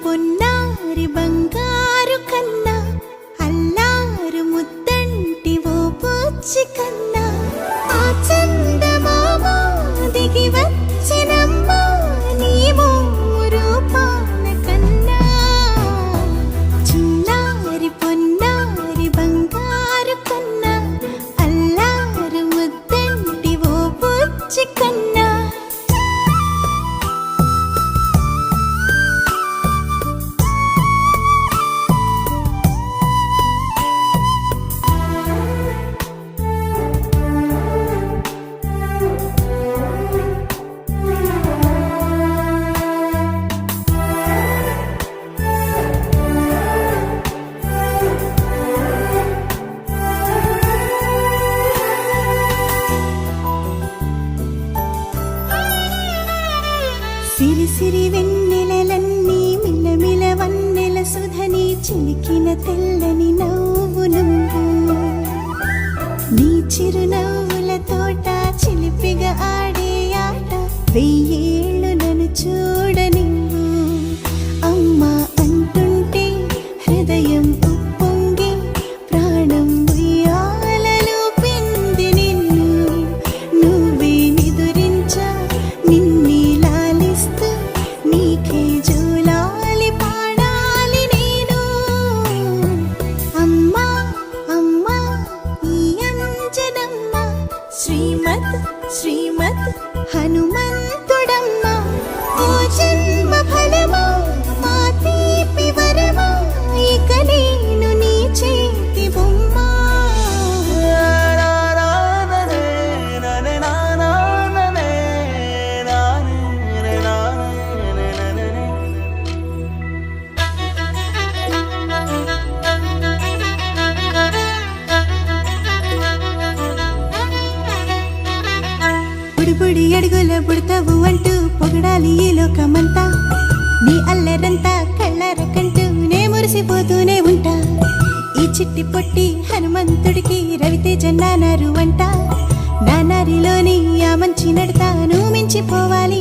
పొన్నారి బంగారు కన్నా అల్లారు ముద్దంటి ఓ పూచి కన్నా ఆ చందమామ దిగి వచ్చినమ్మ నీ రూపాల కన్నా చిన్నారి పొన్నారి బంగారు కన్నా అల్లారు ముద్దంటి ఓ పూచి కన్నా సిరి సిరి వెన్నెలలన్నీ మిలమిల వన్నెల సుధని చిలికిన తెల్లని నవ్వు నువ్వు నీ చిరునవ్వుల తోట చిలిపిగా ఆడే ఆట వెయ్యేళ్ళు నన్ను చూడ నువ్వు అమ్మా అంటుంటే హృదయం ఉప్పొంగి ప్రాణం ఉయ్యాలలో పిండి నిన్ను నువ్వే నిదురించా నిన్నే నీకే జూలాలి పాడాలి నేను అమ్మా అమ్మా ఈ అంజనమ్మ శ్రీమత్ శ్రీమత్ హనుమంతుడమ్మ ఓ జన్మ ఫలమా మా తీపి వరమా ఇక నేను నీ చేతి బొమ్మ బుడి అడుగుల బుడతావు అంటూ పొగడాలి ఈ లోకమంతా నీ అల్లరంతా కళ్ళరకంటూ నే మురిసిపోతూనే ఉంటా ఈ చిట్టి పొట్టి హనుమంతుడికి రవితేజ నానారు అంట నానారిలోని ఆ మంచి నడతాను మించిపోవాలి